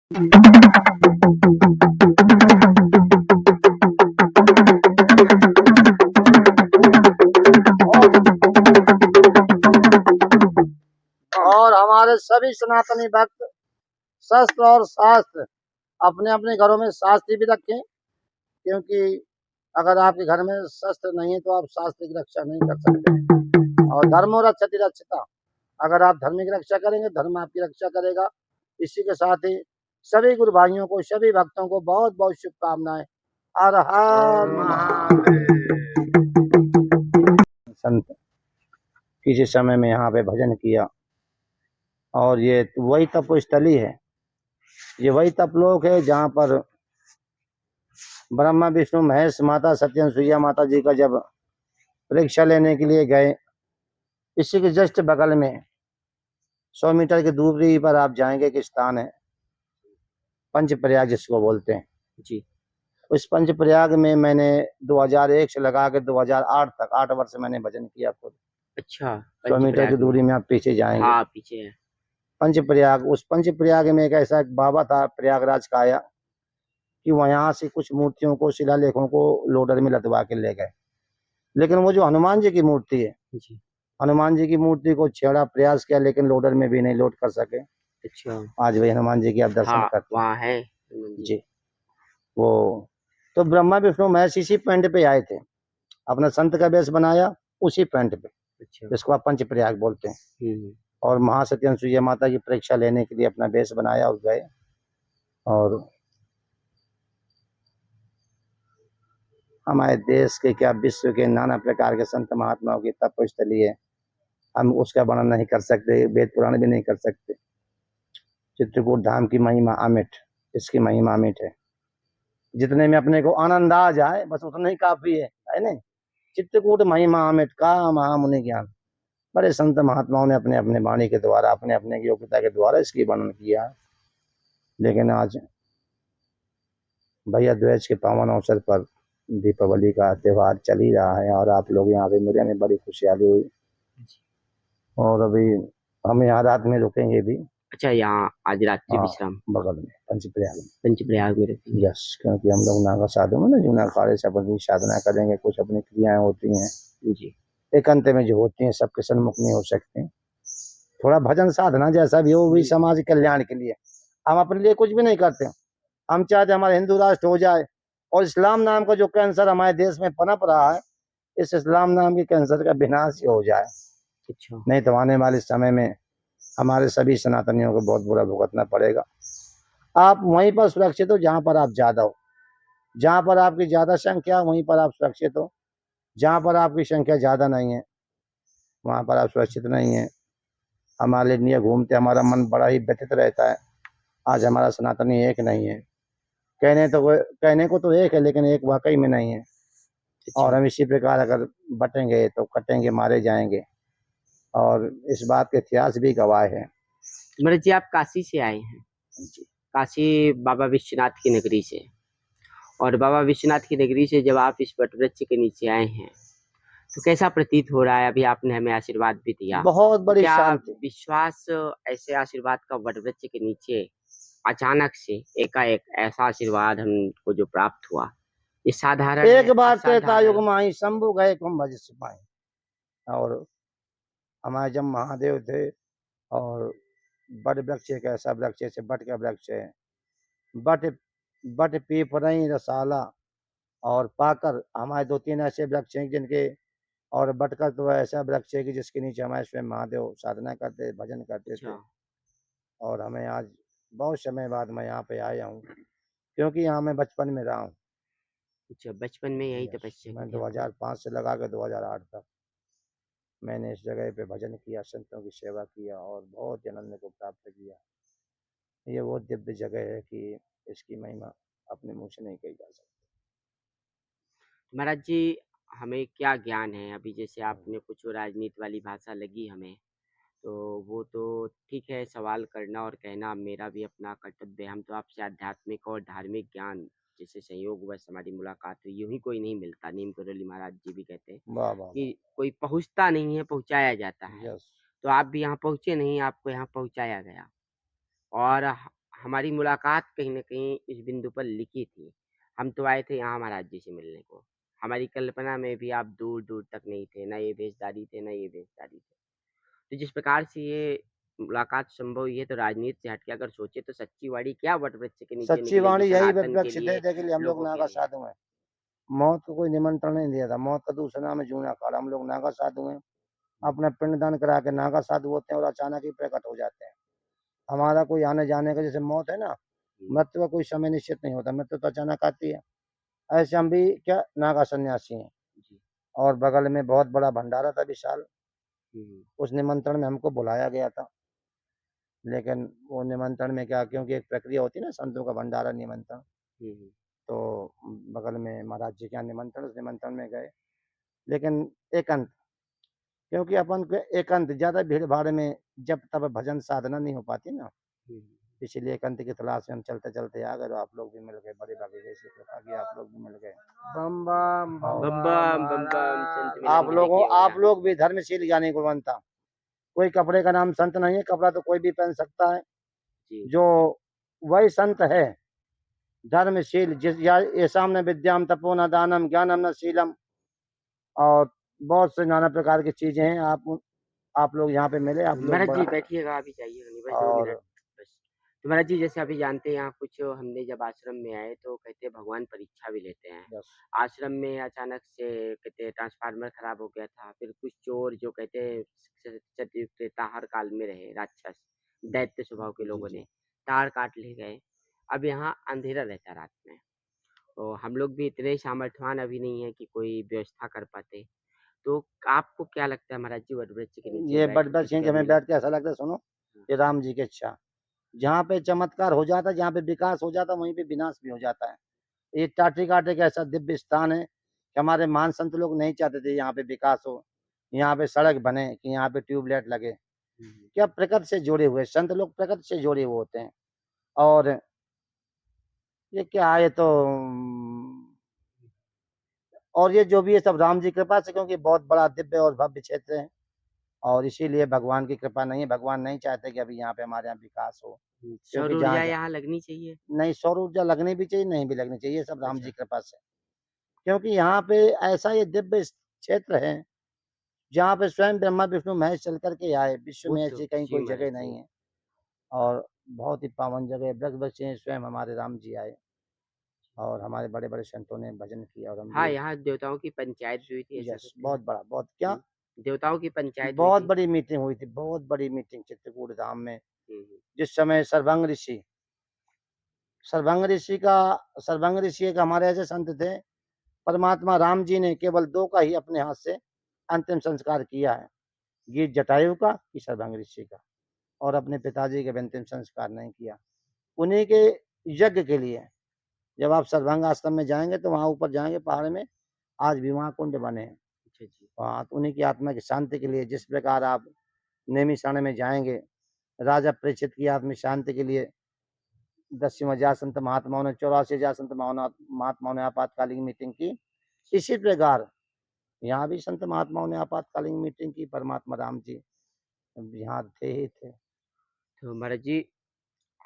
और हमारे सभी सनातनी भक्त शस्त्र और शास्त्र अपने अपने घरों में शास्त्र भी रखें, क्योंकि अगर आपके घर में शस्त्र नहीं है तो आप शास्त्र की रक्षा नहीं कर सकते। और धर्मो रक्षति रक्षिता, अगर आप धर्म की रक्षा करेंगे धर्म आपकी रक्षा करेगा। इसी के साथ ही सभी गुरु भाइयों को, सभी भक्तों को बहुत बहुत शुभकामनाएं। हर हर महादेव। संत किसी समय में यहाँ पे भजन किया, और ये वही तपोस्थली है, ये वही तपलोक है जहाँ पर ब्रह्मा विष्णु महेश माता सत्यन सुइया माता जी का जब परीक्षा लेने के लिए गए, इसी के जस्ट बगल में 100 मीटर की दूरी पर आप जाएंगे कि स्थान है पंचप्रयाग जिसको बोलते हैं जी। उस पंचप्रयाग में मैंने 2001 से लगा के 2008 तक 8 वर्ष मैंने भजन किया खुद। अच्छा, 100 मीटर की दूरी में आप पीछे जाएंगे, हाँ पीछे है पंचप्रयाग। उस पंचप्रयाग में एक ऐसा एक बाबा था प्रयागराज का आया कि वहां से कुछ मूर्तियों को, शिलालेखों को लोडर में लदवा के ले गए, लेकिन वो जो हनुमान जी की मूर्ति है जी, हनुमान जी की मूर्ति को छेड़ा प्रयास किया, लेकिन लोडर में भी नहीं लोड कर सके। अच्छा, आज वही हनुमान जी की आप दर्शन हाँ, करते वहाँ है जी। वो तो ब्रह्मा विष्णु महेश इसी पॉइंट पे आए थे, अपना संत का वेश बनाया उसी पॉइंट पे, अच्छा, जिसको आप पंचप्रयाग बोलते हैं। और महासत्य अनुसुईया माता की परीक्षा लेने के लिए अपना वेश बनाया और गए। और हमारे देश के क्या विश्व के नाना प्रकार के संत महात्माओं की तपस्थली है, हम उसका वर्णन नहीं कर सकते, वेद पुराण भी नहीं कर सकते। चित्रकूट धाम की महिमा अमिट, इसकी महिमा अमिट है, जितने में अपने को आनंद आ जाए बस उतना ही काफी है नहीं। चित्रकूट महिमा अमिट का महामुनि ज्ञान, बड़े संत महात्माओं ने अपने अपने वाणी के द्वारा, अपने अपने योग्यता के द्वारा इसकी वर्णन किया। लेकिन आज भैया द्वेष के पावन अवसर पर दीपावली का त्यौहार चल ही रहा है, और आप लोग यहाँ पे मिले में बड़ी खुशहाली हुई। और अभी हम यहाँ रात में रुकेंगे भी। अच्छा, यहाँ आज रात्रि विश्राम बगल में पंचप्रयाग में रुकेंगे। यस, क्योंकि हम लोग नागा साधु में ना जीवना अखाड़े से अपनी साधना करेंगे, कुछ अपनी क्रियाएं होती हैं जी, एकांत में जो होती हैं सबके सन्मुख नहीं हो सकते। थोड़ा भजन साधना जैसा भी हो, वो भी समाज कल्याण के लिए, हम अपने लिए कुछ भी नहीं करते। हम चाहते हमारा हिंदू राष्ट्र हो जाए, और इस्लाम नाम का जो कैंसर हमारे देश में पनप रहा है, इस इस्लाम नाम के कैंसर का विनाश हो जाए। अच्छा, नहीं तो आने वाले समय में हमारे सभी सनातनियों को बहुत बुरा भुगतना पड़ेगा। आप वहीं पर सुरक्षित हो जहां पर आप ज्यादा हो, जहां पर आपकी ज्यादा संख्या वहीं पर आप सुरक्षित हो, जहां पर आपकी संख्या ज्यादा नहीं है वहां पर आप सुरक्षित नहीं है। हमारे लिए घूमते हमारा मन बड़ा ही व्यथित रहता है। आज हमारा सनातनी एक नहीं है, कहने को तो एक है, लेकिन एक वाकई में नहीं है। और हम इसी प्रकार अगर बटेंगे तो कटेंगे, मारे जाएंगे, और इस बात के इतिहास भी गवाह है। महाराज जी, आप काशी से आए हैं जी, काशी बाबा विश्वनाथ की नगरी से, और बाबा विश्वनाथ की नगरी से जब आप इस वटवृक्ष के नीचे आए हैं तो कैसा प्रतीत हो रहा है? अभी आपने हमें आशीर्वाद भी दिया, बहुत बड़ी क्या शांति। विश्वास ऐसे आशीर्वाद का वटवृक्ष के नीचे अचानक से एकाएक ऐसा आशीर्वाद हमको जो प्राप्त हुआ, ये साधारण एक बार असाधारण? त्रेता युग माही शंभु गए कुंभ सिपाही। और हमारे जब महादेव थे, और बट वृक्ष एक ऐसा वृक्ष है, बट का वृक्ष है, बट बट पीपरई रसाला और पाकर, हमारे 2-3 ऐसे वृक्ष हैं जिनके, और बट का तो ऐसा वृक्ष है कि जिसके नीचे हमारे स्वयं महादेव साधना करते, भजन करते थे। और हमें आज बहुत समय बाद मैं यहाँ पे आया हूँ, क्योंकि यहाँ मैं बचपन में रहा हूँ। अच्छा, बचपन में यही तपस्या मैं 2005 से लगा के 2008 तक मैंने इस जगह पे भजन किया, संतों की सेवा किया, और बहुत आनंद को प्राप्त किया। ये वो दिव्य जगह है कि इसकी महिमा अपने मुंह से नहीं कही जा सकती। महाराज जी, हमें क्या ज्ञान है? अभी जैसे आपने कुछ राजनीति वाली भाषा लगी हमें, तो वो तो ठीक है, सवाल करना और कहना मेरा भी अपना कर्तव्य है। हम तो आपसे आध्यात्मिक और धार्मिक ज्ञान, जैसे संयोगवश हमारी मुलाकात हुई, यूं ही कोई नहीं मिलता। नीम करोली महाराज जी भी कहते हैं कि कोई पहुँचता नहीं है, पहुँचाया जाता है। तो आप भी यहाँ पहुँचे नहीं, आपको यहाँ पहुँचाया गया। और हमारी मुलाकात कहीं न कहीं इस बिंदु पर लिखी थी। हम तो आए थे यहाँ महाराज जी से मिलने को। हमारी कल्पना में भी आप दूर-दूर तक नहीं थे, ना ये भेषधारी थे, ना ये भेषधारी थे। तो जिस प्रकार से ये मुलाकात संभव हुई है तो राजनीति से हट के अगर सोचे तो सच्ची वाणी क्या वटवृक्ष के नीचे सच्ची निकलेगी वाणी यही सनातन के वृक्ष थे, लिए, देख लिए हम लोग लोगों के नागा लिए। साधु हैं। मौत को कोई निमंत्रण नहीं दिया था, मौत का दूसरा नाम है जूना काल। हम लोग नागा साधु हैं, अपना पिंडदान करा के नागा साधु होते हैं और अचानक ही प्रकट हो जाते हैं। हमारा कोई आने जाने का जैसे मौत है ना, हुँ, मृत्यु का कोई समय निश्चित नहीं होता, मृत्यु तो अचानक आती है। ऐसे हम भी क्या नागा सन्यासी हैं। जी। और बगल में बहुत बड़ा भंडारा था विशाल, हुँ, उस निमंत्रण में हमको बुलाया गया था। लेकिन वो निमंत्रण में क्या, क्योंकि एक प्रक्रिया होती है ना संतों का भंडारा निमंत्रण, हुँ, हुँ। तो बगल में महाराज जी के यहाँ निमंत्रण, उस निमंत्रण में गए। लेकिन एकांत, क्योंकि अपन को एकांत ज़्यादा भीड़-भाड़ में जब तब भजन साधना नहीं हो पाती ना, हुँ, इसीलिए एकांत की तलाश में हम चलते-चलते आ गए और आप लोग भी मिल गए, बड़े भाग्य जैसी कृपा की आप लोग भी मिल गए। बम बम बम बम बम बम, बम बम, संत मिलन भी देखिए हो आप गया। लोग भी धर्मशील ज्ञानी गुणवंता। कोई कपड़े का नाम संत नहीं है, कपड़ा तो कोई भी पहन सकता है। जी, जो वही संत है, धर्मशील जिस या येषां न विद्याम तपो न दानम ज्ञानम न शीलम, और बहुत से नाना प्रकार की चीज़ें हैं। आप लोग यहाँ पे मिले, आप लोग महाराज जी बड़ा बैठिएगा, अभी जाइएगा नहीं, बस 2 मिनट और बस। तो महाराज जी जैसे अभी जानते हैं यहाँ कुछ हमने जब आश्रम में आए तो कहते हैं भगवान परीक्षा भी लेते हैं। यस, आश्रम में अचानक से कहते हैं ट्रांसफार्मर खराब हो गया था, फिर कुछ चोर जो कहते हैं सतयुग त्रेता हर काल में रहे राक्षस, दैत्य स्वभाव के जी, लोगों ने जी। तार काट ले गए। अब यहाँ अंधेरा रहता है रात में, तो हम लोग भी इतने सामर्थ्यवान अभी नहीं है कि कोई व्यवस्था कर पाते। तो आपको क्या लगता है महाराज जी वटवृक्ष के नीचे ये बैठ के बट-बस किसी को यहीं हमें मिल बैठ के ऐसा लगता है, सुनो, हाँ, ये राम जी की इच्छा। जहाँ पे चमत्कार हो जाता है, जहाँ पे विकास हो जाता है, वहीं पे विनाश भी हो जाता है। ये टाटी-काटे का ऐसा दिव्य स्थान है कि हमारे महान संत लोग नहीं चाहते थे यहाँ पे विकास हो, यहाँ पे सड़क बने, कि यहाँ पे ट्यूबलाइट लगे। हुँ, क्या प्रकृति से जुड़े हुए संत लोग, प्रकृति से जुड़े हुए होते हैं। और ये क्या है, ये तो और ये जो भी है सब राम जी की कृपा से, क्योंकि बहुत बड़ा दिव्य और भव्य क्षेत्र है और इसीलिए भगवान की कृपा नहीं है। भगवान नहीं चाहते कि अभी यहाँ पे हमारे यहाँ विकास हो, हुँ, सौर क्योंकि जहाँ ऊर्जा जहाँ यहाँ लगनी चाहिए। नहीं, सौर ऊर्जा लगनी भी चाहिए, नहीं भी लगनी चाहिए, ये सब राम जी अच्छा, की कृपा से। क्योंकि यहाँ पे ऐसा ये दिव्य क्षेत्र है, जहाँ पे स्वयं ब्रह्मा विष्णु महेश चल कर के आए, विश्व वो में तो ऐसी कहीं जी कोई महाराज जगह जी। नहीं है। और बहुत ही पावन जगह ब्रज से स्वयं हमारे राम जी आए और हमारे बड़े-बड़े संतों ने भजन किया और हम हाँ, भी। यहाँ देवताओं की पंचायत भी हुई थी ऐसा यस, कहते हैं। बहुत बड़ा, बहुत क्या, हुँ, देवताओं की पंचायत हुई बहुत थी। बड़ी मीटिंग हुई थी, बहुत बड़ी मीटिंग चित्रकूट धाम में। हुँ, हुँ, जिस समय सर्वंग ऋषि एक हमारे ऐसे संत थे, परमात्मा राम जी ने केवल 2 का ही अपने हाथ से अंतिम संस्कार किया है, गीत जटायु का कि सर्वंग ऋषि का, और अपने पिताजी का भी अंतिम संस्कार नहीं किया। उन्हीं के यज्ञ के लिए जब आप सर्वंग आश्रम में जाएँगे तो वहाँ ऊपर जाएँगे पहाड़ में, आज भी वहाँ कुंड बने हैं। अच्छा जी। हाँ, तो उन्हीं की आत्मा की शांति के लिए जिस प्रकार आप नैमिषारण्य में जाएँगे, राजा परीक्षित की आत्म शांति के लिए 10,000 संत महात्माओं ने, 84,000 संत महात्माओं ने आपातकालीन मीटिंग की। इसी प्रकार यहाँ भी संत महात्माओं ने आपातकालीन मीटिंग की, परमात्मा राम जी यहाँ थे ही थे। तो महाराज जी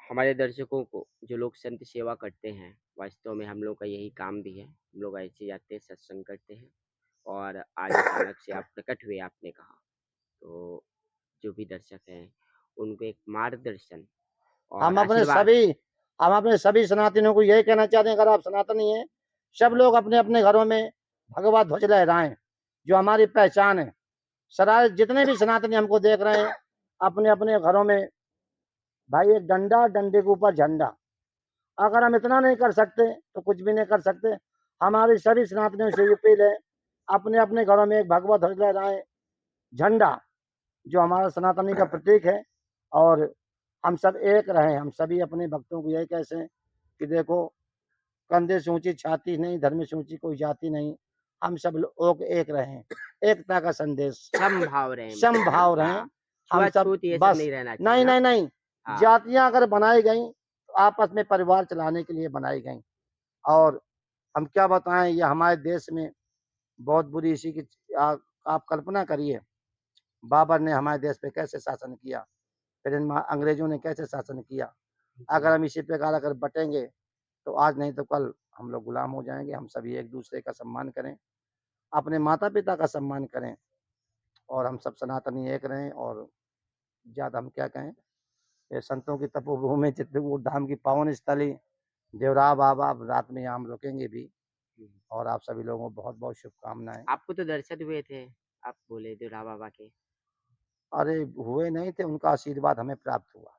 हमारे दर्शकों को जो लोग संत सेवा करते हैं, वास्तव में हम लोग का यही काम भी है। हम लोग ऐसे जाते हैं, सत्संग करते हैं और आज अचानक से आप प्रकट हुए आपने कहा। तो जो भी दर्शक हैं, उनको एक मार्गदर्शन और हम अपने आशीर्वाद सभी हम अपने सभी सनातनियों को यही कहना चाहते हैं, अगर आप सनातनी हैं, सब लोग अपने-अपने घरों में भगवा ध्वज लहराएँ, जो हमारी पहचान है। सरा जितने भी सनातनी हमको देख रहे हैं, अपने-अपने घरों में भाई एक डंडा, डंडे के ऊपर झंडा। अगर हम इतना नहीं कर सकते, तो कुछ भी नहीं कर सकते। हमारी सभी सनातनियों से ये अपील है, अपने-अपने घरों में एक भगवा ध्वज लहराएँ, झंडा, जो हमारा सनातनी का प्रतीक है, और हम सब एक रहें। हम सभी अपने भक्तों को यही कहते हैं कि देखो, कंधे से ऊँची छाती नहीं, धर्म से ऊँची कोई जाति नहीं। हम सब लोग एक रहें, एकता का संदेश, समभाव रहें मतलब समभाव रहें। हाँ, हम सब छुआछूत ये सब बस नहीं रहना चाहिए नहीं, हाँ। नहीं, नहीं, हाँ, जातियाँ अगर बनाई गईं, तो आपस में परिवार चलाने के लिए बनाई गईं। और हम क्या बताएँ, ये हमारे देश में बहुत बुरी इसी की आप कल्पना करिए, बाबर ने हमारे देश पे कैसे शासन किया, फिर इन अंग्रेजों ने कैसे शासन किया, अगर हम इसी प्रकार अगर बटेंगे, तो आज नहीं तो कल हम लोग गुलाम हो जाएँगे। हम सभी एक-दूसरे का सम्मान करें, अपने माता-पिता का सम्मान करें और हम सब सनातनी एक रहें और ज़्यादा हम क्या कहें, ये संतों की तपोभूमि चित्रकूट धाम की पावन स्थली देवराह बाबा, अब रात में यहाँ हम रुकेंगे भी हुँ। और आप सभी लोगों को बहुत-बहुत शुभकामनाएँ। आपको तो दर्शन हुए थे, आप बोले देवरा बाबा के। अरे! हुए नहीं थे, उनका आशीर्वाद हमें प्राप्त हुआ।